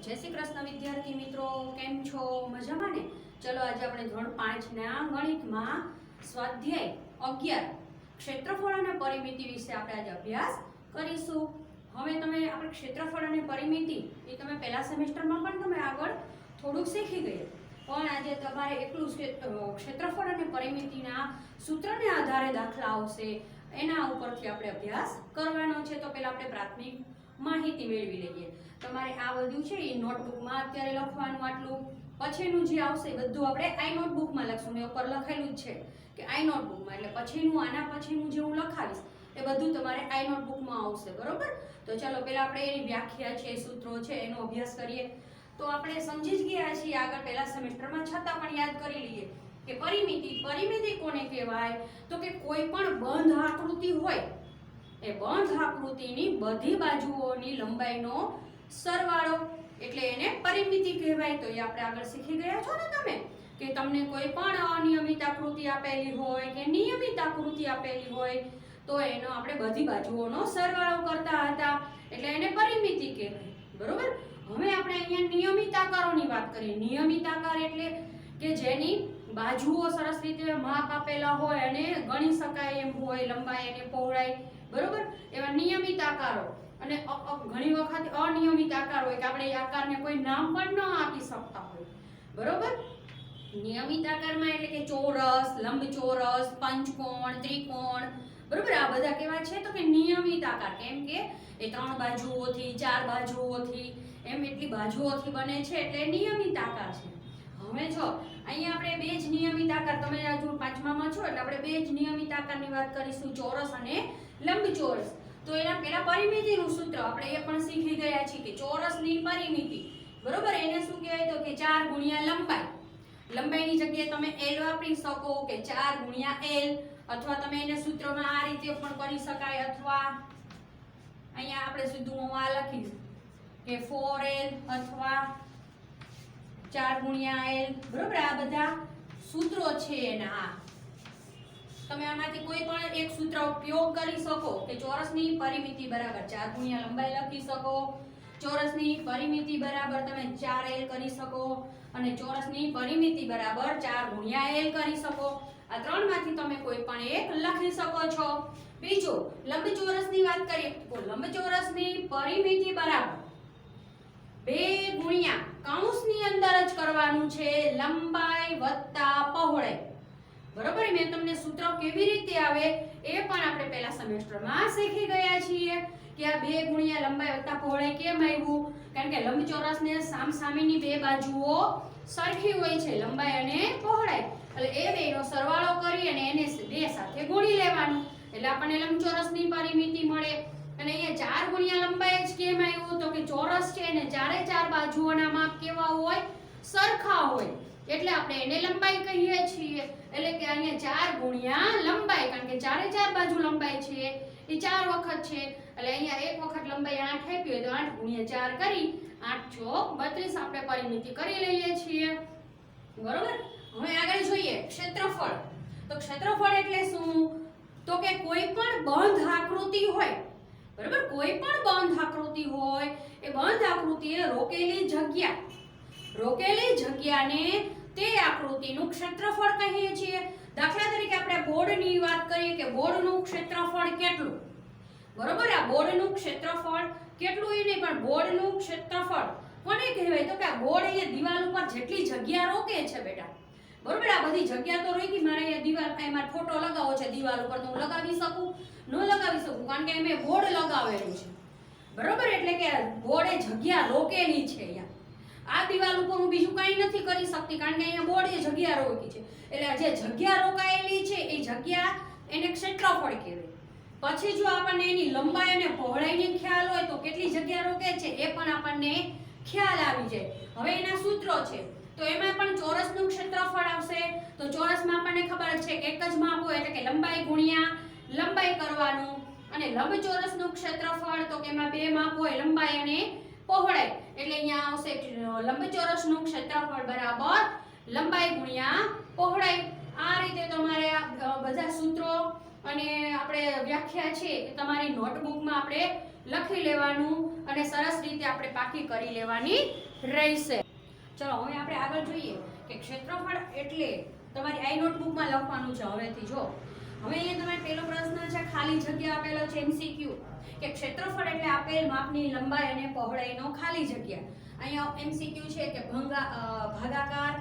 जय श्री कृष्ण विद्यार्थी मित्रों, केम छो? मजामां ने? चलो आज આપણે ધોરણ 5 ના ગણિતમાં સ્વાધ્યાય 11 ક્ષેત્રફળ અને પરિમિતિ વિશે આપણે આજે અભ્યાસ કરીશું। હવે તમે આપણે ક્ષેત્રફળ અને પરિમિતિ એ તમે પહેલા સેમેસ્ટરમાં પણ તમે આગળ થોડુંક શીખી ગયા, પણ આજે તમારે એકલું ક્ષેત્રફળ અને પરિમિતિના સૂત્રને આધારે દાખલા આવશે, એના ઉપરથી આપણે અભ્યાસ કરવાનો છે। તો પહેલા આપણે પ્રાથમિક માહિતી મેળવી લઈએ। તમારે આ બધું છે એ નોટબુકમાં અત્યારે લખવાનું આટલું, પછીનું જે આવશે એ બધું આપણે આઈ નોટબુકમાં લખશું ને ઉપર લખેલું જ છે કે આઈ નોટબુકમાં, એટલે પછીનું આના પછીનું જે હું લખાવીશ એ બધું તમારે આઈ નોટબુકમાં આવશે, બરોબર? તો ચાલો પહેલા આપણે એની વ્યાખ્યા છે, સૂત્રો છે એનો અભ્યાસ કરીએ। તો આપણે સમજી જ ગયા છીએ આગળ પહેલા સેમેસ્ટરમાં, છતાં પણ યાદ કરી લઈએ કે પરિમિતિ કોને કહેવાય? તો કે કોઈ પણ બંધ આકૃતિ હોય એ બંધ આકૃતિની બધી બાજુઓની લંબાઈનો સરવાળો, એટલે એને પરિમિતિ કહેવાય। તો એ આપણે આગળ શીખી ગયા છો ને તમે, કે તમને કોઈ પણ અનિયમિત આકૃતિ આપેલી હોય કે નિયમિત આકૃતિ આપેલી હોય તો એનો આપણે બધી બાજુઓનો સરવાળો કરતા હતા, એટલે એને પરિમિતિ કહેવાય, બરોબર? હવે આપણે અહીંયા નિયમિત આકારોની વાત કરીએ। નિયમિત આકાર એટલે કે જેની બાજુઓ સરસ રીતે માપ આપેલા હોય અને ગણી શકાય એમ હોય, લંબાઈ અને પહોળાઈ, બરોબર? એવા નિયમિત આકારો। અને ઘણી વખત અનિયમિત આકાર હોય કે આપણે એ આકારને કોઈ નામ પણ ન આપી શકતા હોય, બરોબર? નિયમિત આકારમાં એટલે કે ચોરસ, લંબચોરસ, પંચકોણ, ત્રિકોણ, બરોબર? આ બધા કેવા છે? તો કે નિયમિત આકાર, કેમ કે એ 3 બાજુઓથી 4 બાજુઓથી એમ એટલી બાજુઓથી બને છે, એટલે નિયમિત આકાર છે। હવે જો અહીંયા આપણે બે જ નિયમિત આકાર, તમે હજુ 5મામાં છો એટલે આપણે બે જ નિયમિત આકારની વાત કરીશું, ચોરસ અને લંબચોરસ। તો એના પહેલા પરિમિતિનું સૂત્ર આપણે એ પણ શીખી ગયા છીએ કે ચોરસની પરિમિતિ, બરોબર? એને શું કહેવાય? તો કે 4 ગુણ્યા લંબાઈ। લંબાઈની જગ્યાએ તમે L વાપરી શકો કે 4 ગુણ્યા L, અથવા તમે એને સૂત્રમાં આ રીતે પણ કરી શકાય, અથવા અહીંયા આપણે સીધું હું આ લખીશ કે 4L અથવા 4 ગુણ્યા L, બરોબર? આ બધા સૂત્રો છે એના। તમે આમાંથી કોઈ પણ એક સૂત્ર ઉપયોગ કરી શકો કે ચોરસની પરિમિતિ બરાબર 4 ગુણ્યા લંબાઈ લખી શકો, ચોરસની પરિમિતિ બરાબર તમે 4L કરી શકો, અને ચોરસની પરિમિતિ બરાબર 4 ગુણ્યા L કરી શકો। આ ત્રણમાંથી તમે કોઈ પણ એક લખી શકો છો। બીજું લંબચોરસની વાત કરીએ તો લંબચોરસની પરિમિતિ બરાબર 2 ગુણ્યા કૌંસની અંદર જ કરવાનું છે લંબાઈ વત્તા પહોળાઈ, બરોબર? મેં તમને સૂત્ર કેવી રીતે આવે એ પણ આપણે પહેલા સેમેસ્ટરમાં શીખી ગયા છીએ કે આ 2 ગુણ્યા લંબાઈ વત્તા પહોળાઈ કેમ આવ્યું? કારણ કે લંબચોરસને સામસામેની બે બાજુઓ સરખી હોય છે, લંબાઈ અને પહોળાઈ, એટલે એ બેનો સરવાળો કરી અને એને બે સાથે ગુણી લેવાનું, એટલે આપણને લંબચોરસની પરિમિતિ મળે। અને અહીંયા 4 ગુણ્યા લંબાઈ જ કેમ આવ્યું? તો કે ચોરસ છે અને ચારે ચાર બાજુઓના માપ કેવા હોય? સરખા હોય, એટલે આપણે એને લંબાઈ કહીએ છીએ। એટલે કે અહીંયા 4 ગુણ્યા લંબાઈ, કારણ કે ચારે ચાર બાજુ લંબાઈ છે એ 4 વખત છે, એટલે અહીંયા એક વખત લંબાઈ 8 આપી હોય તો 8 ગુણ્યા 4 કરી 8 ચોક 32 આપણે પરિમિતિ કરી લઈએ છીએ, બરોબર? હવે આગળ જોઈએ ક્ષેત્રફળ। તો ક્ષેત્રફળ એટલે શું? તો કે કોઈ પણ બંધ આકૃતિ હોય, બરોબર? કોઈ પણ બંધ આકૃતિ હોય એ બંધ આકૃતિએ રોકેલી જગ્યાને તે આકૃતિનું ક્ષેત્રફળ કહીએ છીએ। દાખલા તરીકે આપણે બોર્ડની વાત કરીએ કે બોર્ડનું ક્ષેત્રફળ કેટલું, બરોબર? આ બોર્ડનું ક્ષેત્રફળ કેટલું એ નહીં, પણ બોર્ડનું ક્ષેત્રફળ કોને કહેવાય? તો કે આ બોર્ડ અહીંયા દિવાલ ઉપર જેટલી જગ્યા રોકે છે બેટા, બરોબર? આ બધી જગ્યા તો રોકી, મારે અહીંયા દિવાલ એમાં ફોટો લગાવવો છે દિવાલ ઉપર, તો હું લગાવી શકું? ન લગાવી શકું, કારણ કે મેં બોર્ડ લગાવેલું છે, બરોબર? એટલે કે બોર્ડે જગ્યા રોકેલી છે અહીંયા। આ દિવાલ ઉપર હું બીજું કંઈ નથી કરી શકતી, કારણ કે અહીંયા બોર્ડે જગ્યા રોકી છે, એટલે જે જગ્યા રોકાયેલી છે એ જગ્યા એને ક્ષેત્રફળ કહેવાય। પછી જો આપણને એની લંબાઈ અને પહોળાઈનો ખ્યાલ હોય તો કેટલી જગ્યા રોકે છે એ પણ આપણને ખ્યાલ આવી જાય। હવે એના સૂત્રો છે, તો એમાં પણ ચોરસનું ક્ષેત્રફળ આવશે। તો ચોરસમાં આપણને ખબર છે કે એક જ માપ હોય, એટલે કે લંબાઈ ગુણ્યા લંબાઈ કરવાનું, અને લંબચોરસનું ક્ષેત્રફળ તો કે એમાં બે માપ હોય, લંબાઈ અને પહોળાઈ, એટલે અહીંયા આવશે લંબચોરસનું ક્ષેત્રફળ બરાબર લંબાઈ ગુણ્યા પહોળાઈ। આ રીતે તમારે આ બધા સૂત્રો અને આપણે વ્યાખ્યા છે એ તમારી નોટબુકમાં આપણે લખી લેવાનું અને સરસ રીતે આપણે પાકી કરી લેવાની રહેશે. ચલો હવે આપણે આગળ જોઈએ કે ક્ષેત્રફળ એટલે તમારી આઈ નોટબુકમાં લખવાનું છે હવેથી. જો હવે અહીંયા તમારે પહેલો પ્રશ્ન છે, ખાલી જગ્યા આપેલો છે એમસીક્યુ કે ક્ષેત્રફળ એટલે આપેલ માપની લંબાઈ અને પહોળાઈનો ખાલી જગ્યા. અહીંયા એમસીક્યુ છે કે ભાગાકાર,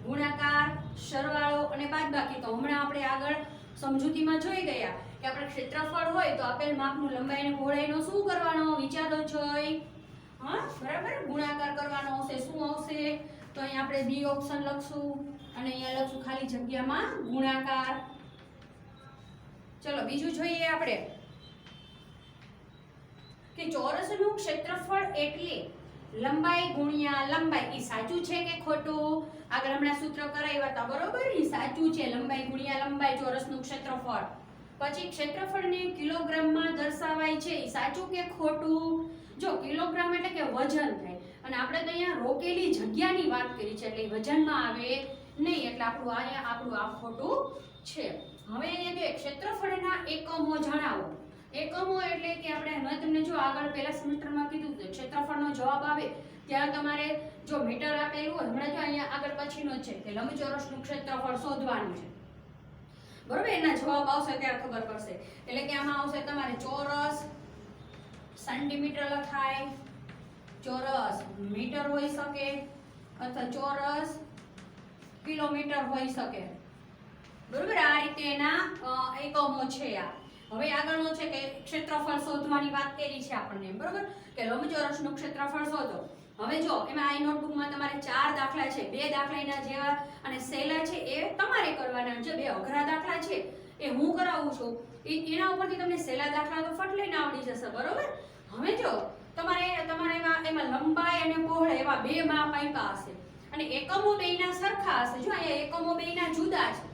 ગુણાકાર, સરવાળો અને બાદબાકી. તો હમણાં આપણે આગળ સમજૂતીમાં જોઈ ગયા કે આપણે ક્ષેત્રફળ હોય તો આપેલ માપનું લંબાઈ અને પહોળાઈનો શું કરવાનો વિચારો જોઈ. હા બરાબર, ગુણાકાર કરવાનો આવશે. શું આવશે? તો અહીંયા આપણે બી ઓપ્શન લખશું અને અહીંયા લખશું ખાલી જગ્યામાં ગુણાકાર. ચલો બીજું જોઈએ આપણે કે ચોરસનું ક્ષેત્રફળ એટલે લંબાઈ ગુણ્યા લંબાઈ. એ સાચું છે કે ખોટું? આગળ હમણાં સૂત્ર કરાવ્યા હતા બરોબર, એ સાચું છે. લંબાઈ ગુણ્યા લંબાઈ ચોરસનું ક્ષેત્રફળ. પછી ક્ષેત્રફળને કિલોગ્રામમાં દર્શાવાય છે, એ સાચું કે ખોટું? જો કિલોગ્રામ એટલે કે વજન થાય અને આપણે તો અહીંયા રોકેલી જગ્યાની વાત કરી છે એટલે વજનમાં આવે નહીં, એટલે આપણું આ ખોટું છે. હવે અહીંયા કે ક્ષેત્રફળના એકમો જણાવો. એકમો એટલે કે આપણે મેં તમને જો આગળ પહેલા સેમેસ્ટરમાં કીધું કે ક્ષેત્રફળનો જવાબ આવે ત્યાં તમારે જો મીટર આપેલું હોય, હમણાં જો અહીંયા આગળ પછીનો છે કે લંબચોરસનું ક્ષેત્રફળ શોધવાનું છે બરોબર, એના જવાબ આવશે ત્યારે ખબર પડશે. એટલે કે આમાં આવશે તમારે ચોરસ સેન્ટીમીટર લખાય, ચોરસ મીટર હોઈ શકે અથવા ચોરસ કિલોમીટર હોઈ શકે બરોબર. આ રીતે એના એકમો છે. આ હવે આગળનો છે કે ક્ષેત્રફળ શોધવાની વાત કરી છે આપણને બરોબર, કે લંબચોરસનું ક્ષેત્રફળ શોધો. હવે જો એમાં આઈ નોટબુકમાં તમારે 4 દાખલા છે, 2 દાખલાના જેવા અને સહેલા છે એ તમારે કરવાના છે, 2 અઘરા દાખલા છે એ હું કરાવું છું. એના ઉપરથી તમને સહેલા દાખલા તો ફટ લઈને આવડી જશે બરોબર. હવે જો તમારે એમાં લંબાઈ અને પહોળાઈ એવા 2 માપ આપ્યા હશે અને એકમો બેયના સરખા હશે. જો અહીંયા એકમો બેયના જુદા છે.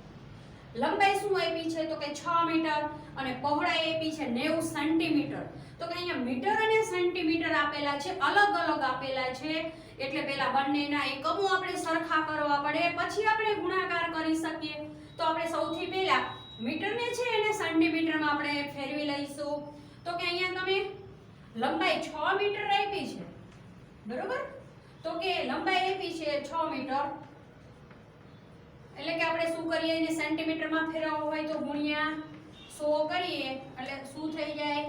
લંબાઈ શું આપી છે તો કે 6 મીટર અને પહોળાઈ આપી છે 90 સેન્ટીમીટર. તો કે અહીંયા મીટર અને સેન્ટીમીટર આપેલા છે, અલગ અલગ આપેલા છે, એટલે પહેલા બંનેના એકમો આપણે સરખા કરવા પડે પછી આપણે ગુણાકાર કરી શકીએ. તો આપણે સૌથી પહેલા મીટરને છે એને સેન્ટીમીટરમાં આપણે ફેરવી લઈશું. તો કે અહીંયા તમે લંબાઈ 6 મીટર આપી છે બરોબર, તો કે લંબાઈ આપી છે 6 મીટર એટલે કે આપણે શું કરીએ એને સેન્ટીમીટરમાં ફેરવવું હોય તો ગુણ્યા 100 કરીએ એટલે શું થઈ જાય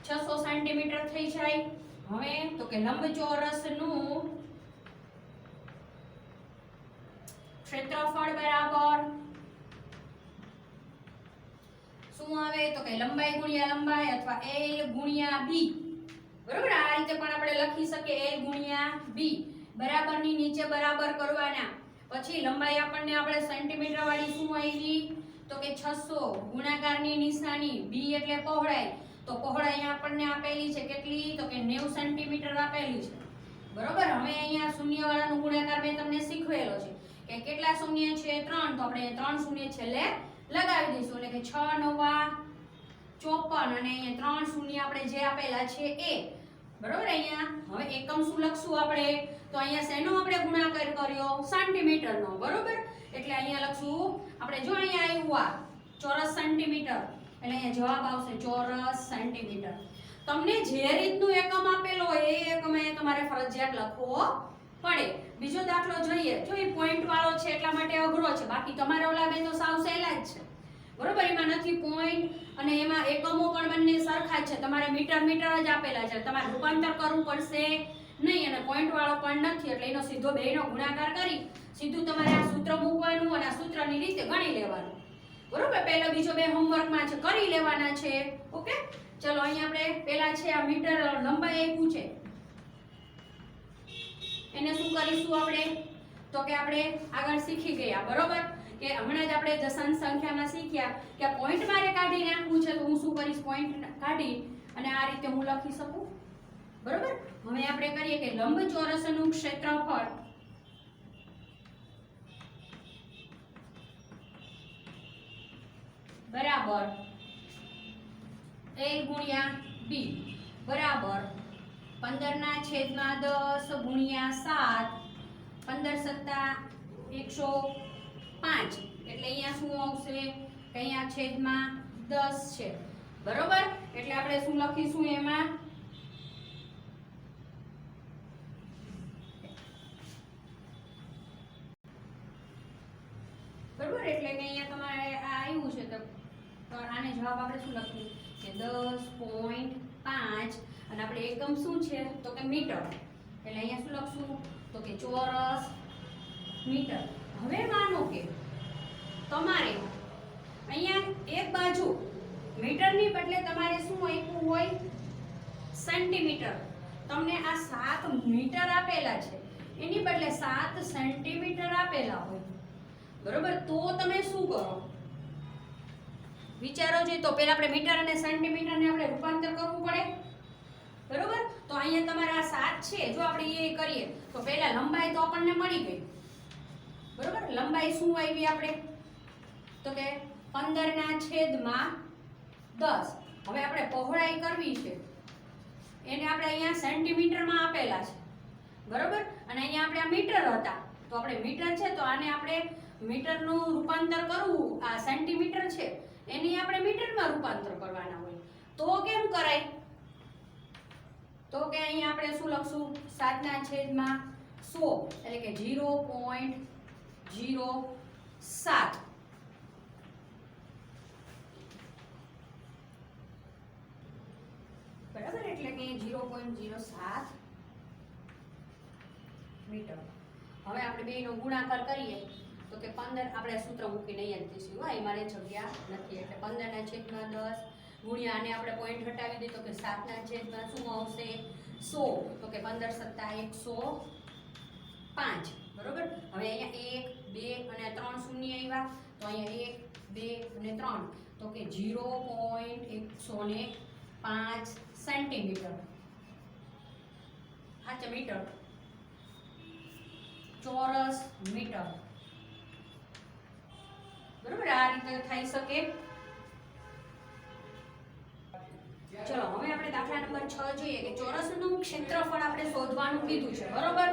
600 સેન્ટીમીટર થઈ જાય. હવે તો કે લંબચોરસનું ક્ષેત્રફળ બરાબર શું આવે તો કે લંબાઈ ગુણ્યા લંબાઈ અથવા L ગુણ્યા B બરોબર. આ રીતે પણ આપણે લખી શકીએ L ગુણ્યા B. બરાબરની નીચે બરાબર કરવાના. પછી લંબાઈ આપણે સેન્ટીમીટર વાળી શું આવી તો કે 600 ગુણાકારની નિશાની B એટલે પહોળાઈ. તો પહોળાઈ આપણને આપેલી છે કેટલી તો કે 90 સેન્ટીમીટર આપેલી છે બરોબર. હવે અહીંયા શૂન્ય વાળાનો ગુણાકાર મેં તમને શીખવેલો છે કે કેટલા શૂન્ય છે 3, તો આપણે 3 શૂન્ય છેલ્લે લગાવી દઈશું એટલે કે 6 9 54 અને અહીંયા 3 શૂન્ય આપણે જે આપેલા છે એ બરોબર. અહીંયા હવે એકમ શું લખશું આપણે તો અહીંયા શેનો આપણે ગુણાકાર કર્યો સેન્ટીમીટરનો બરોબર. એટલે અહીંયા લખશું આપણે જો અહીંયા આવ્યું આ ચોરસ સેન્ટીમીટર એટલે અહીંયા જવાબ આવશે ચોરસ સેન્ટીમીટર. તમને જે રીતનું એકમ આપેલો હોય એ એકમ અહીંયા તમારે ફરજિયાત લખવો પડે. બીજો દાખલો જોઈએ. જો એ પોઈન્ટ વાળો છે એટલા માટે અઘરો છે, બાકી તમારે ઓલા બે તો સાવ સહેલા જ છે બરોબર. એમાં નથી પોઈન્ટ અને એમાં એકમો પણ બંને સરખા જ છે. તમારે મીટર જ આપેલા છે, તમારે રૂપાંતર કરવું પડશે નહીં અને પોઈન્ટ વાળો પણ નથી એટલે એનો સીધો બેયનો ગુણાકાર કરી સીધું તમારે આ સૂત્ર મૂકવાનું અને આ સૂત્રની રીતે ગણી લેવાનું બરોબર. પહેલો બીજો બે હોમવર્કમાં છે કરી લેવાના છે. ઓકે ચલો અહીંયા આપણે પહેલા છે આ મીટર લંબાઈ આપ્યું છે એને શું કરીશું આપણે તો કે આપણે આગળ શીખી ગયા બરોબર કે હમણાં જ આપણે દશાંશ સંખ્યામાં શીખ્યા કે આ પોઈન્ટ મારે કાઢી નાખવું છે તો હું શું કરીશ પોઈન્ટ કાઢી અને આ રીતે હું લખી શકું બરોબર. હવે આપણે કરીએ કે લંબચોરસનું ક્ષેત્રફળ બરાબર L ગુણ્યા B બરાબર 15/10 ગુણ્યા 7 15 સત્તા 105 એટલે અહીંયા શું આવશે કે અહીંયા છેદમાં 10 છે બરોબર. એટલે આપણે શું લખીશું એમાં બરોબર, એટલે કે અહીંયા તમારે આ આવ્યું છે તો આને જવાબ આપણે શું લખીએ કે 10.5 અને આપણે એકમ શું છે તો કે મીટર, એટલે અહીંયા શું લખશું તો કે ચોરસ મીટર. હવે માનો કે તમારે અહીંયા એક બાજુ મીટરની બદલે તમારે શું આપ્યું હોય સેન્ટીમીટર, તમને આ 7 મીટર આપેલા છે એની બદલે 7 સેન્ટીમીટર આપેલા હોય, બરોબર, તો તમે શું કરો વિચારો જોઈએ. તો પહેલા આપણે મીટર અને સેન્ટીમીટરને આપણે રૂપાંતર કરવું પડે, બરોબર. તો અહીંયા તમારે આ 7 છે, જો આપણે એ કરીએ તો પહેલા લંબાઈ તો આપણને મળી ગઈ, બરોબર. લંબાઈ શું આવી આપણે તો કે 15/10. હવે આપણે પહોળાઈ કરવી છે એને આપણે અહીંયા સેન્ટીમીટરમાં આપેલા છે, બરોબર. અને અહીંયા આપણે આ મીટર હતા તો આપણે મીટર છે તો આને આપણે મીટરનું રૂપાંતર કરવું, આ સેન્ટીમીટર છે એની આપણે મીટરમાં રૂપાંતર કરવાના હોય. તો કેમ કરાય તો કે અહીંયા આપણે શું લખશું 7/100 એટલે કે 0.07, બરાબર, એટલે કે 0.07 મીટર. હવે આપણે બેનો ગુણાકાર કરીએ તો કે 15 આપણે સૂત્ર મૂકીને અહીંયા જ દઈશું, હા મારે જગ્યા નથી, એટલે 15/10 ગુણ્યા આને આપણે પોઈન્ટ હટાવી દઈએ તો કે 7/10 શું આવશે 100, તો કે 15 × 7 = 105, બરોબર. હવે અહીંયા 1 2 અને 3 શૂન્ય આવ્યા તો અહીંયા 1 2 અને 3 તો કે 0.105 સેન્ટીમીટર, સાચા મીટર, ચોરસ મીટર, બરોબર. આ રીતે થઈ શકે. ચલો હવે આપણે દાખલા નંબર 6 જોઈએ કે ચોરસનું ક્ષેત્રફળ આપણે શોધવાનું કીધું છે, બરોબર.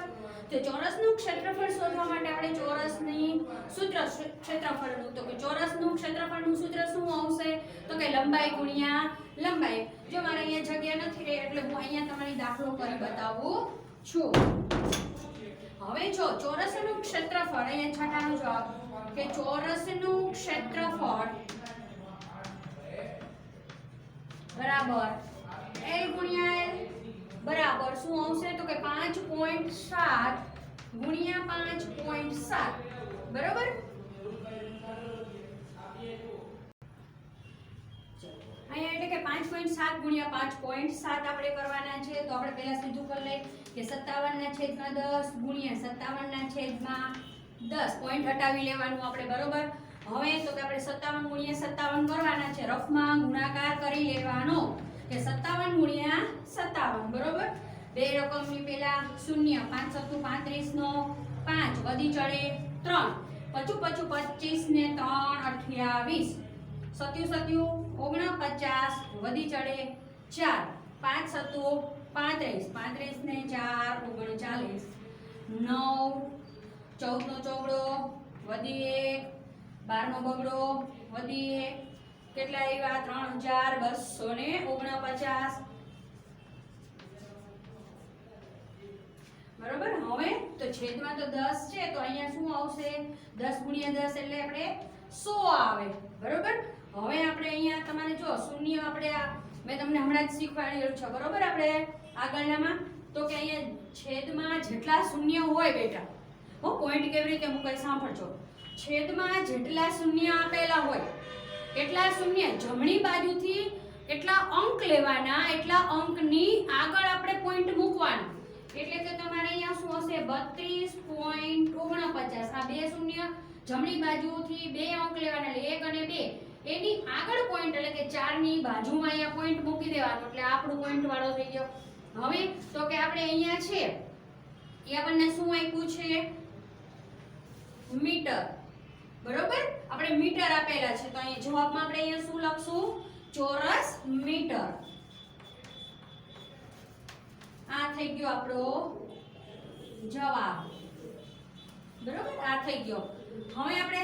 તો ચોરસનું ક્ષેત્રફળ શોધવા માટે આપણે ચોરસની સૂત્ર ક્ષેત્રફળનું તો કે ચોરસનું ક્ષેત્રફળનું સૂત્ર શું આવશે તો કે લંબાઈ ગુણ્યા લંબાઈ. જો મારે અહીંયા જગ્યા નથી રહી એટલે હું અહીંયા તમારી દાખલો કરી બતાવું છું. હવે જો ચોરસનું ક્ષેત્રફળ અહીંયા છઠ્ઠાનો જવાબ કે ચોરસનું ક્ષેત્રફળ બરાબર L ગુણ્યા L બરાબર શું આવશે તો કે 5.7 ગુણ્યા 5.7, બરાબર. અહીંયા એટલે કે 5.7 ગુણ્યા 5.7 આપણે કરવાના છે. તો આપણે પહેલા સીધું કરી લઈએ કે 57/10 ગુણ્યા 57/10, પોઈન્ટ હટાવી લેવાનું આપણે, બરોબર. હવે તો કે આપણે 57 ગુણ્યા 57 કરવાના છે, રફમાં ગુણાકાર કરી લેવાનો કે 57 ગુણ્યા 57, બરોબર. બે રકમની પહેલા 0 5 × 35 નો 5 વધી ચડે 3 પચું 25 ને 3 28 સત્યુ 49 વધી ચડે 4 5 × 35 35 ને 4 39 9 14 નો ચોગડો વધી 1 12 નો બગડો વધી 1 કેટલા આવ્યા 3249, બરોબર. હવે તો છેદમાં તો 10 છે તો અહીંયા શું આવશે 10 ગુણ્યા 10 એટલે આપણે 100 આવે, બરોબર. હવે આપણે અહીંયા તમારે જો શૂન્ય આપણે આ મેં તમને હમણાં જ શીખવાડેલું છે, બરોબર. આપણે આગળનામાં તો કે અહીંયા છેદમાં જેટલા શૂન્ય હોય બેટા, હો પોઈન્ટ કેવી રીતે મૂકાય સાંભળજો. છેદમાં જેટલા શૂન્ય આપેલા હોય એટલા શૂન્ય જમણી બાજુથી એટલા અંક લેવાના, એટલા અંકની આગળ આપણે પોઈન્ટ મૂકવાના. એટલે કે તમારે અહીંયા શું હશે 32.49, આ બે શૂન્ય જમણી બાજુથી બે અંક લેવાના એટલે 1 અને 2 એની આગળ પોઈન્ટ એટલે કે 4 ની બાજુમાં અહીંયા પોઈન્ટ મૂકી દેવાનો એટલે આપણું પોઈન્ટ વાળો થઈ ગયો. હવે તો કે આપણે અહીંયા છે એ આપણને શું આપ્યું છે મીટર, બરોબર. આપણે મીટર આપેલા છે તો અહીંયા જવાબમાં આપણે અહીંયા શું લખશું ચોરસ મીટર. આ થઈ ગયો આપણો જવાબ, બરોબર. આ થઈ ગયો. હવે આપણે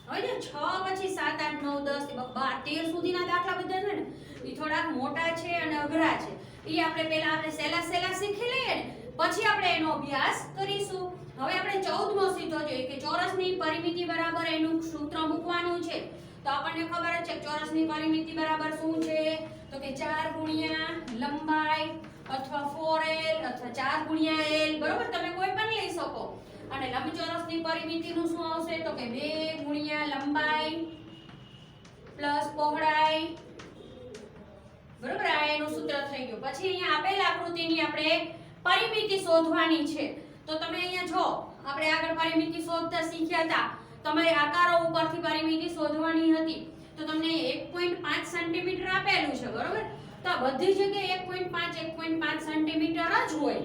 હવે જો 6 પછી 7 8 9 10 12 13 સુધીના દાખલા બધા છે ને એ થોડાક મોટા છે અને અઘરા છે. એ આપણે પહેલા આપણે સહેલા શીખી લઈએ ને પછી આપણે એનો અભ્યાસ કરીશું. હવે આપણે 14મો સીધો જોઈએ કે ચોરસની પરિમિતિ બરાબર એનું સૂત્ર મૂકવાનું છે. તો આપણને ખબર જ છે ચોરસની પરિમિતિ બરાબર શું છે, તો કે 4 ગુણ્યા લંબાઈ અથવા 4l અથવા 4 ગુણ્યા l, બરોબર. તમે કોઈ પણ લઈ શકો. અને લંબચોરસની પરિમિતિનું શું આવશે, તો કે 2 ગુણ્યા લંબાઈ પ્લસ પહોળાઈ, બરોબર. આ એનું સૂત્ર થઈ ગયું. પછી અહીંયા આપેલ આકૃતિની આપણે પરિમિતિ શોધવાની છે. તો તમે અહીંયા જો આપણે આગળ પરિમિતિ શોધતા શીખ્યા હતા, તમારે આકારો ઉપરથી પરિમિતિ શોધવાની હતી. તો તમને 1.5 સેન્ટીમીટર આપેલું છે, બરોબર. તો આ બધી જગ્યાએ 1.5 સેન્ટીમીટર જ હોય,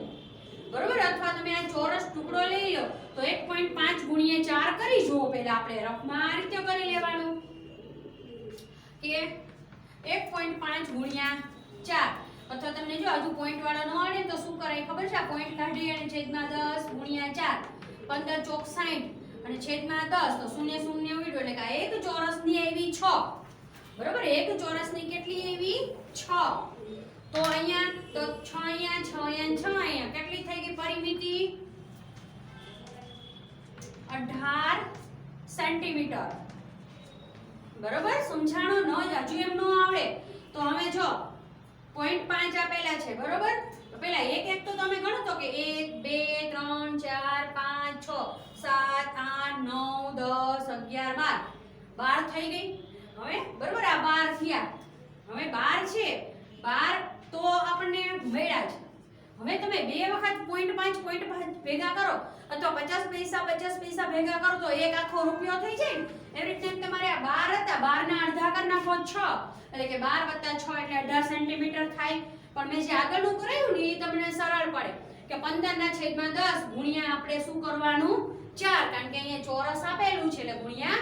બરોબર. અથવા તમે આ ચોરસ ટુકડો લઈ લો તો 1.5 ગુણ્યા 4 કરી જુઓ. પહેલા આપણે રફમાં આ રીતે કરી લેવાનું કે 1.5 ગુણ્યા 4, અથવા તમને જો હજુ પોઈન્ટ વાળો ન આવડે તો શું કરાય ખબર છે, આ પોઈન્ટ કાઢી અને છેદમાં 10 ગુણ્યા 4, 15 ચોક 60 અને છેદમાં 10, તો 0 0 ઉડ્યો એટલે કે એક ચોરસની આવી 6, બરોબર. એક ચોરસની કેટલી આવી 6. તો અહીંયા તો 6 અહીંયા 6 અહીંયા 6 અહીંયા કેટલી થઈ ગઈ પરિમિતિ 18 સેન્ટીમીટર, બરોબર. સમજાણો ન હજુ એમ ન આવડે તો હવે જો 0.5 આપેલા છે, બરોબર. તો પહેલા એક એક તો તમે ગણો તો કે 1 2 3 4 5 6 7 8 9 10 11 12 થઈ ગઈ. હવે બરોબર આ 12 થયા. હવે 12 છે, 12 તો આપણને મળ્યા છે. હવે તમે બે વખત 0.5 ભેગા કરો અથવા 50 પૈસા ભેગા કરો તો એક આખો રૂપિયો થઈ જાય. એવી રીતે તમારે આ 12 હતા, 12 ના અડધા કરી નાખો 6, એટલે કે 12 + 6 એટલે 18 સેન્ટીમીટર થાય. પણ મેં જે આગળનું કરાયું ને એ તમને સરળ પડે કે 15/10 ગુણ્યા આપણે શું કરવાનું 4, કારણ કે અહીંયા ચોરસ આપેલું છે એટલે ગુણ્યા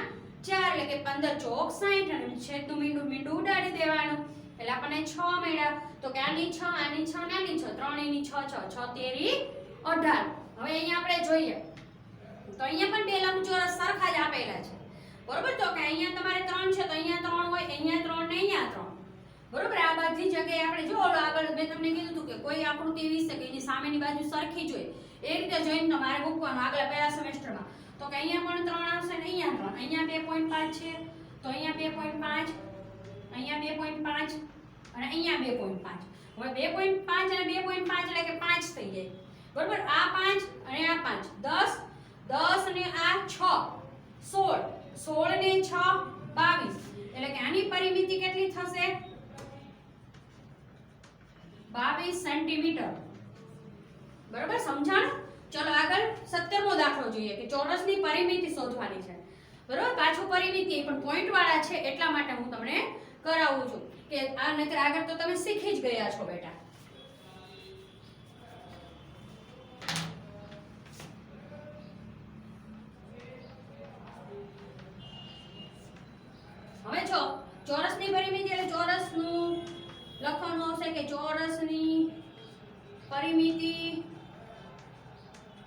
4 એટલે કે 15 ચોક 60 અને છેદનું મીંડું ઉડાડી દેવાનું એટલે આપણને 6 મળ્યા. તો કે આની 6 આની 6 ને આની 6, ત્રણેયની 6 6 6 તેરી 18. હવે અહીંયા આપણે જોઈએ તો અહીંયા પણ બે લંબચોરસ સરખા જ આપેલા છે, બરોબર. તો કે અહીંયા તમારે 3 છે તો અહીંયા 3 હોય, અહીંયા 3 ને અહીંયા 3, બરોબર. આ બધી જગ્યાએ આપણે જો આગળ મેં તમને કીધું હતું કે કોઈ આકૃતિ એવી છે કે એની સામેની બાજુ સરખી જ હોય, એ રીતે જોઈને તમારે મૂકવાનું આગળ પહેલા સેમેસ્ટરમાં. તો કે અહીંયા પણ 3 આવશે ને અહીંયા 3, અહીંયા 2.5 છે તો અહીંયા 2.5, અહીંયા 2.5 અને અહીંયા 2.5. હવે 2.5 અને 2.5 એટલે કે 5 થઈ જાય, બરોબર. આ 5 અને આ 5 10 10 અને આ 6 16 16 ને 6 22, એટલે કે આની પરિમિતિ કેટલી થશે 22 સેન્ટીમીટર, બરોબર. સમજાણ. ચલો આગળ 17મો દાખલો જોઈએ કે ચોરસની પરિમિતિ શોધવાની છે, બરોબર. પાછું પરિમિતિ પણ પોઈન્ટ વાળા છે એટલા માટે હું તમને કરાવું છું કે આ નકર આગળ તો તમે શીખી જ ગયા છો બેટા. હવે જો ચોરસની પરિમિતિ એટલે ચોરસનું લખવાનું આવશે કે ચોરસની પરિમિતિ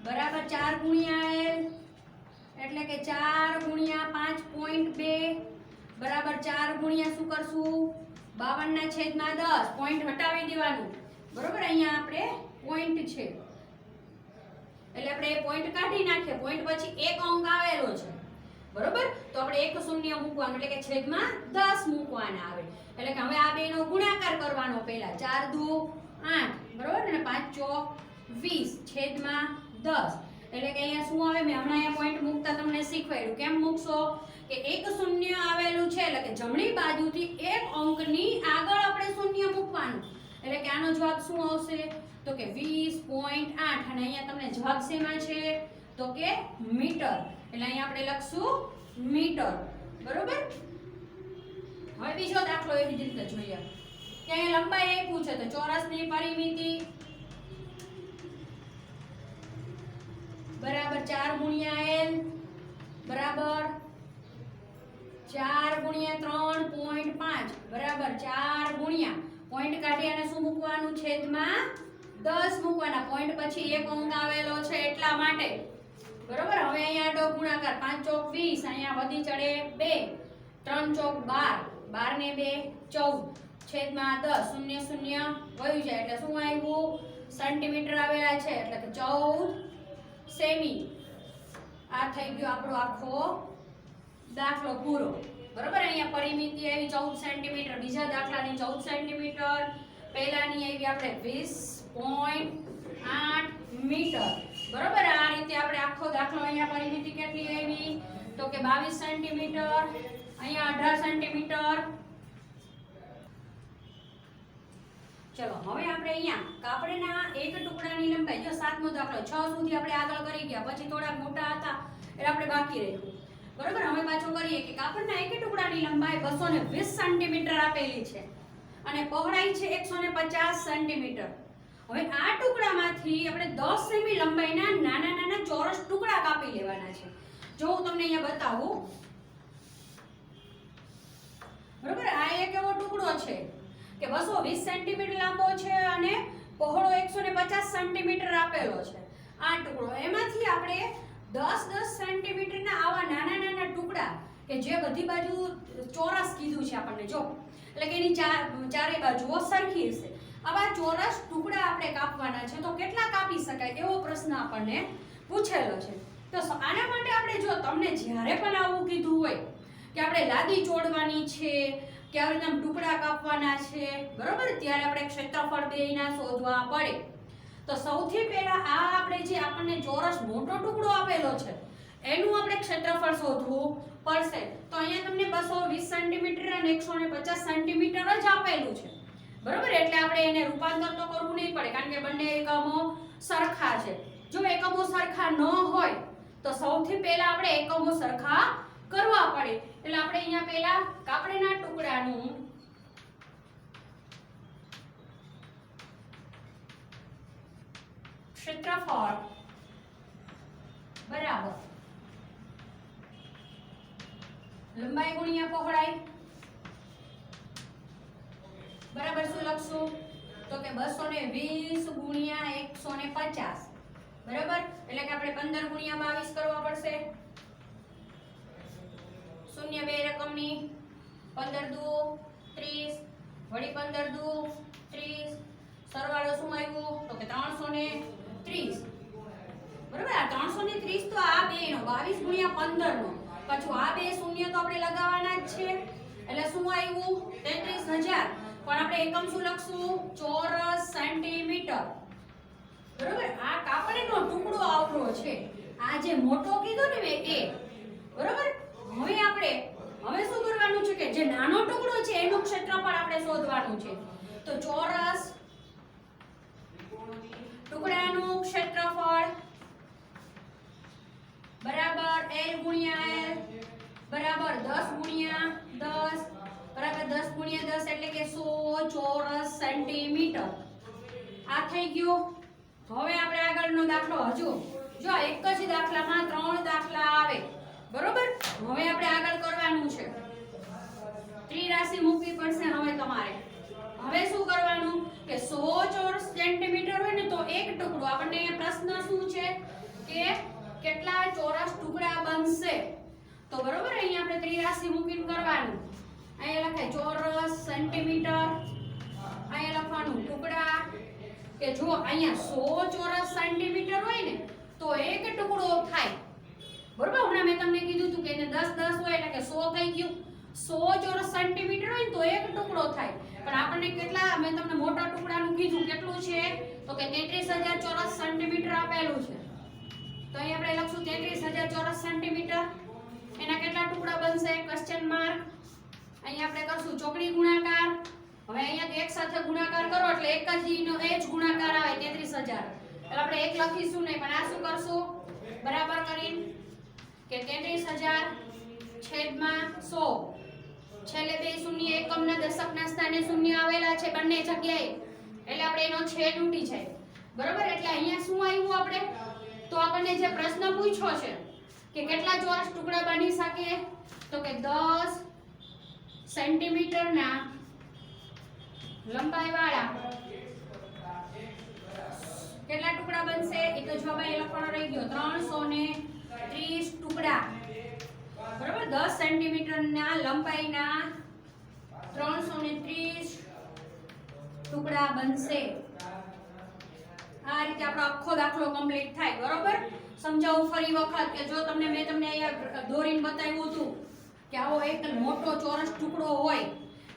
બરાબર 4 ગુણ્યા l એટલે કે 4 ગુણ્યા 5.2 બરાબર 4 ગુણ્યા શું કરશું 52/10, પોઈન્ટ હટાવી દેવાનું, બરોબર. અહીંયા આપણે પોઈન્ટ છે એટલે આપણે પોઈન્ટ કાઢી નાખીએ. પોઈન્ટ પછી એક અંક આવેલો છે, બરોબર. તો આપણે એક શૂન્ય મૂકવાનું એટલે કે છેદમાં 10 મૂકવાના આવે. એટલે કે હવે આ બેનો ગુણાકાર કરવાનો પહેલા 4 દુ 8, બરોબર. અને 5 ચોક 20 છેદમાં 10, એટલે કે અહીંયા શું આવે મેં હમણાં અહીંયા પોઈન્ટ મૂકતા તમને શીખવાડ્યું. કેમ મૂકશો કે એક શૂન્ય આવેલું છે એટલે કે જમણી બાજુથી એક અંકની આગળ આપણે શૂન્ય મૂકવાનું, એટલે કે આનો જવાબ શું આવશે તો કે 20.8 અને અહીંયા તમને જવાબ શેમાં છે તો કે મીટર, એટલે અહીંયા આપણે લખશું મીટર, બરોબર. હવે બીજો દાખલો એવી જ રીતે જોઈએ કે અહીંયા લંબાઈ આપ્યું છે તો ચોરસની પરિમિતિ બરાબર 4 ગુણ્યા l બરાબર 4 ગુણ્યા 3.5 બરાબર 4 ગુણ્યા પોઈન્ટ કાઢી અને શું મૂકવાનું છેદમાં 10 મૂકવાના. પોઈન્ટ પછી એક અંક આવેલો છે એટલા માટે, બરોબર. હવે અહીંયા આડો ગુણાકાર 5 ચોક 20, અહીંયા વધી ચડે 2, 3 ચોક 12, 12 ને 2 14, છેદમાં 10 શૂન્ય શૂન્ય વયું જાય એટલે શું આવ્યું સેન્ટીમીટર આવેલા છે એટલે કે 14 સેમી. આ થઈ ગયો આપણો આખો દાખલો પૂરો. બરોબર, અહીંયા પરિમિતિ આવી 14 સેન્ટીમીટર, બીજા દાખલાની 14 સેન્ટીમીટર, પહેલાની આવી આપણે 20.8 મીટર. બરોબર, આ રીતે આપણે આખો દાખલો અહીંયા પરિમિતિ કેટલી આવી તો કે 22 સેન્ટીમીટર, અહીંયા 18 સેન્ટીમીટર. ચલો હવે આપણે અહીંયા કાપડના એક ટુકડાની લંબાઈ, જો સાતમો દાખલો 6 સુધી આપણે આગળ કરી ગયા, પછી થોડા મોટા હતા એટલે આપણે બાકી રાખ્યું. બરોબર, હવે પાછો કરીએ કે કાપડના એક ટુકડાની લંબાઈ 220 સેન્ટીમીટર આપેલી છે અને પહોળાઈ છે 150 સેન્ટીમીટર. હવે આ ટુકડામાંથી આપણે 10 સેમી લંબાઈના નાના નાના ચોરસ ટુકડા કાપી લેવાના છે. જો હું તમને અહીંયા બતાવું, બરોબર, આ એક એવો ટુકડો છે કે 220 સેન્ટીમીટર લાંબો છે અને પહોળો 150 સેન્ટીમીટર આપેલો છે. આ ટુકડો એમાંથી આપણે 10-10 સેન્ટીમીટરના આવા નાના નાના ટુકડા કે જે બધી બાજુ ચોરસ કીધું છે આપણને, જો એટલે કે એની ચારે બાજુઓ સરખી હશે, આવા ચોરસ ટુકડા આપણે કાપવાના છે. તો કેટલા કાપી શકાય એવો પ્રશ્ન આપણને પૂછેલો છે. તો આના માટે આપણે જો તમને જ્યારે પણ આવું કીધું હોય કે આપણે લાદી ચોડવાની છે કે આવી રીતે ટુકડા કાપવાના છે, બરોબર, ત્યારે આપણે ક્ષેત્રફળ બેયના શોધવા પડે. તો સૌથી પહેલા આ આપણે જે આપણને ચોરસ મોટો ટુકડો આપેલો છે એનું આપણે ક્ષેત્રફળ શોધવું પડશે. તો અહીંયા તમને 220 સેન્ટીમીટર અને 150 સેન્ટીમીટર જ આપેલું છે. બરોબર, એટલે આપણે એને રૂપાંતર તો કરવું નહીં પડે કારણ કે બંને એકમો સરખા છે. જો એકમો સરખા ન હોય તો સૌથી પહેલા આપણે એકમો સરખા કરવા પડે. એટલે આપણે અહીંયા પહેલા કાપડના ટુકડાનું ક્ષેત્રફળ બરાબર લંબાઈ ગુણ્યા પહોળાઈ બરાબર શું લખશું તો કે 220 ગુણ્યા 150 બરાબર, એટલે કે આપણે 15 ગુણ્યા 22 કરવા પડશે. શૂન્ય બે રકમની 15 દુ 30 વળી 15 દુ 30, સરવાળો શું આવ્યો તો કે 330. બરાબર, આ 330 તો આ બેનો 22 ગુણ્યા 15 નો, પાછું આ બે શૂન્ય તો આપણે લગાવવાના જ છે એટલે શું આવ્યું 33000. પણ આપણે એકમ શું લખશું ચોરસ સેન્ટીમીટર. બરાબર, આ કાપડનો ટુકડો આવરો છે, આ જે મોટો કીધો ને મેં એ. બરાબર, હવે શું કરવાનું છે કે જે નાનો ટુકડો છે એનું ક્ષેત્રફળ આપણે શોધવાનું છે. તો ચોરસ ટુકડાનું ક્ષેત્રફળ બરાબર L ગુણ્યા L બરાબર 10 ગુણ્યા 10 બરાબર 10 ગુણ્યા 10 એટલે કે 100 ચોરસ સેન્ટીમીટર. આ થઈ ગયું. હવે આપણે આગળનો દાખલો, હજુ જો એક જ દાખલામાં 3 દાખલા આવે, બરોબર. હવે આપણે આગળ કરવાનું છે, ત્રિરાશિ મૂકવી પડશે. હવે તમારે હવે શું કરવાનું કે 100 ચોરસ સેન્ટીમીટર હોય ને તો એક ટુકડો, આપણને પ્રશ્ન શું છે કે કેટલા ચોરસ ટુકડા બનશે. તો બરોબર, અહીંયા આપણે ત્રિરાશિ મૂકીને કરવાનું. અહીંયા લખાય ચોરસ સેન્ટીમીટર, અહીંયા લખવાનું ટુકડા. કે જો અહીંયા 100 ચોરસ સેન્ટીમીટર હોય ને તો એક ટુકડો થાય. બરોબર, હમણાં મેં તમને કીધું હતું કે એને 10 હોય એટલે કે 100 થઈ ગયું. 100 ચોરસ સેન્ટીમીટર હોય તો એક ટુકડો થાય. પણ આપણને કેટલા, મેં તમને મોટા ટુકડાનું કીધું કેટલું છે તો કે 33000 ચોરસ સેન્ટીમીટર આપેલું છે. તો અહીં આપણે લખશું 33000 ચોરસ સેન્ટીમીટર. એના કેટલા ટુકડા બનશે ક્વેશ્ચન માર્ક. અહીં આપણે કરશું ચોકડી ગુણાકાર. હવે અહીંયા એક સાથે ગુણાકાર કરો એટલે એક જ નો એ જ ગુણાકાર આવે 33000. એટલે આપણે એક લખીશું નહીં, પણ આ શું કરશું બરાબર કરીને કે 33000 છેદમાં 100. છેલ્લે બે શૂન્ય એકમના દશકના સ્થાને શૂન્ય આવેલા છે બંને જગ્યાએ, એટલે આપણે એનો છેદ ઉડી જાય. બરોબર, એટલે અહીંયા શું આવ્યું આપણે તો આપણને જે પ્રશ્ન પૂછ્યો છે કે કેટલા ચોરસ ટુકડા બની શકે તો કે 10 સેન્ટીમીટરના લંબાઈ વાળા કેટલા ટુકડા બનશે. એક જ જવાબ અહીં લખવાનો રહી ગયો 330 ટુકડા. બરાબર, 10 સેન્ટીમીટરના લંબાઈના 330 ટુકડા બનશે. આ રીતે આપણો આખો દાખલો કમ્પ્લીટ થાય. બરોબર? સમજાવું ફરી વખત કે જો તમને મેં તમને અહીંયા દોરીને બતાવ્યું હતું કે આવો એક મોટો ચોરસ ટુકડો હોય,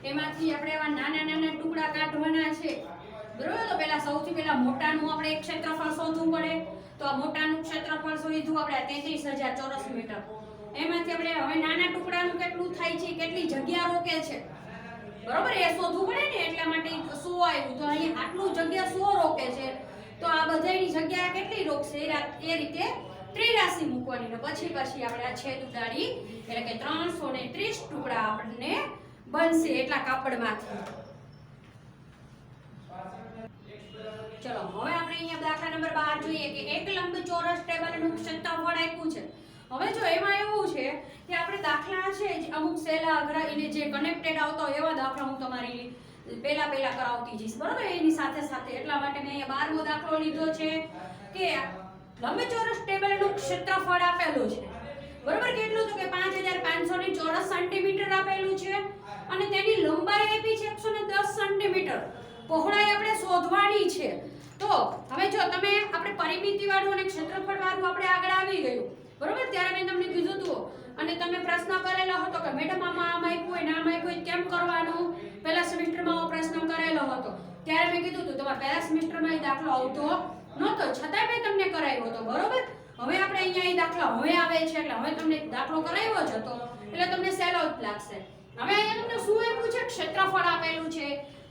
એમાંથી આપણે આવા નાના નાના ટુકડા કાઢવાના છે. બરોબર? તો પહેલા સૌથી પહેલા મોટાનું આપણે એક ક્ષેત્રફળ શોધવું પડે. તો આ મોટાનું ક્ષેત્રફળ શોધ્યું આપણે 33,000 ચોરસ મીટર. એમાંથી આપણે હવે નાના ટુકડાનું કેટલું થાય છે, કેટલી જગ્યા રોકે છે, બરોબર, એ શોધવું પડે ને. એટલા માટે 100 આવ્યું. તો અહીં આટલું જગ્યા 100 રોકે છે, તો આ બધાની જગ્યા કેટલી રોકશે એ રીતે 83 મૂકવાની. ને પછી આપણે આ છેદ ઉડાડી એટલે કે 330 ટુકડા આપણને બનશે એટલા કાપડમાંથી. ચલો હવે આપણે અહીંયા દાખલા નંબર 12 જોઈએ કે એક લંબચોરસ ટેબલનું ક્ષેત્રફળ આપ્યું છે. હવે જો એમાં એવું છે કે આપણે દાખલા છે અમુક સહેલા અઘરા એને જે કનેક્ટેડ આવતો એવા દાખલા હું તમારી પહેલા કરાવતી જઈશ. બરોબર? એની સાથે એટલા માટે મેં અહીંયા 12મો દાખલો લીધો છે કે લંબચોરસ ટેબલનું ક્ષેત્રફળ આપેલું છે. બરોબર? કેટલું? તો કે 5500 ની ચોરસ સેન્ટીમીટર આપેલું છે અને તેની લંબાઈ આપી છે 110 સેન્ટીમીટર. પહોળાઈ આપણે શોધવાની છે. તો હવે જો તમે આપણે પરિમિતિ વાળું અને ક્ષેત્રફળ વાળું આપણે આગળ આવી ગયું. બરોબર? ત્યારે મેં તમને કીધું હતું અને તમે પ્રશ્ન કરેલો હતો કે મેડમ આમાં આમ આપ્યું હોય ને આમ આપ્યું હોય કેમ કરવાનું. પહેલા સેમેસ્ટરમાં હું પ્રશ્ન કરેલો હતો ત્યારે મેં કીધું હતું તમારા પહેલા સેમેસ્ટરમાં એ દાખલો આવતો નહોતો, છતાંય મેં તમને કરાવ્યો હતો. બરોબર? હવે આપણે અહીંયા એ દાખલો હવે આવે છે એટલે હવે તમને દાખલો કરાવ્યો જ હતો એટલે તમને સહેલો જ લાગશે. હવે અહીંયા તમને શું આપ્યું છે? ક્ષેત્રફળ આપેલું છે.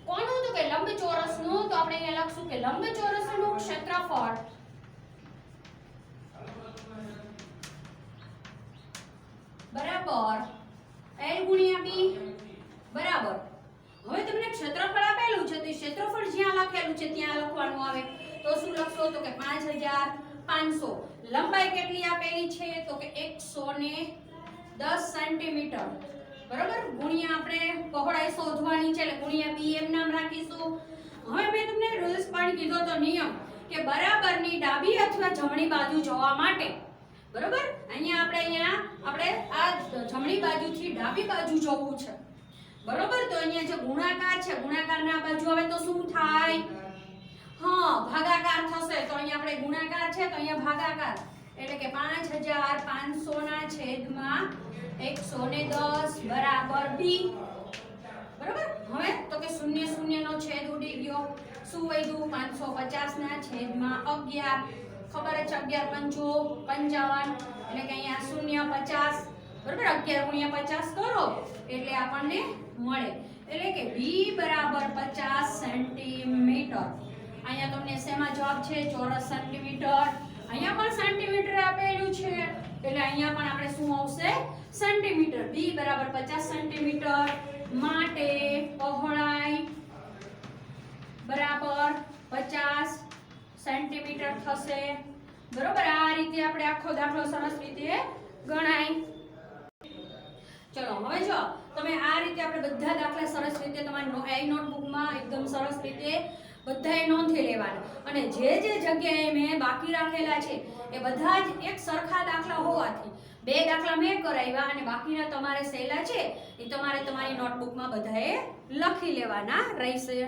કોનું? તો કે લંબચોરસનું. તો આપણે અહીંયા લખશું કે લંબચોરસનું ક્ષેત્રફળ બરાબર L ગુણ્યા B બરાબર. હવે તમને ક્ષેત્રફળ આપેલું છે તો ક્ષેત્રફળ જ્યાં લખેલું છે ત્યાં લખવાનું આવે. તો શું લખશો? તો કે 5500. લંબાઈ કેટલી આપેલી છે? તો કે 110 સેન્ટીમીટર. બરાબર? ગુણ્યા આપણે પહોળાઈ શોધવાની છે એટલે ગુણ્યા B એમ નામ રાખીશું. હવે મેં તમને રૂલ્સ પણ કીધો તો નિયમ કે બરાબરની ડાબી અથવા જમણી બાજુ જવા માટે. બરોબર? અહીંયા આપણે આ જમણી બાજુથી ડાબી બાજુ જવું છે. બરોબર? તો અહીંયા જે ગુણાકાર છે ગુણાકારના બાજુ આવે તો શું થાય? હા, ભાગાકાર થશે. તો અહીંયા આપણે ગુણાકાર છે તો અહીંયા ભાગાકાર એટલે કે 5500 ના છેદમાં 110 બરાબર B. બરોબર? હવે તો કે 0 નો છેદ ઉડી ગયો. શું વધ્યું? 550 ના છેદમાં 11. ખબર છે 11 પંચો 55 એટલે કે અહીંયા 0 50. બરાબર? 11 ગુણ્યા 50 કરો એટલે આપણને મળે એટલે કે B બરાબર 50 સેન્ટીમીટર. અહીંયા તમને શેમાં જવાબ છે? ચોરસ સેન્ટીમીટર. અહીંયા પણ સેન્ટીમીટર આપેલું છે એટલે અહીંયા પણ આપણે શું આવશે? સેન્ટીમીટર. B બરાબર 50 સેન્ટીમીટર માટે પહોળાઈ બરાબર 50 સેન્ટીમીટર થશે. બરોબર? આ રીતે આપણે આખો દાખલો સરસ રીતે ગણાય. ચલો હવે જો તમે આ રીતે આપણે બધા દાખલા સરસ રીતે તમારી એ નોટબુકમાં એકદમ સરસ રીતે બધાએ નોંધી લેવાના અને જે જગ્યાએ મેં બાકી રાખેલા છે એ બધા જ એક સરખા દાખલા હોવાથી 2 દાખલા મેં કરાવ્યા અને બાકીના તમારે સહેલા છે એ તમારે તમારી નોટબુકમાં બધાએ લખી લેવાના રહેશે.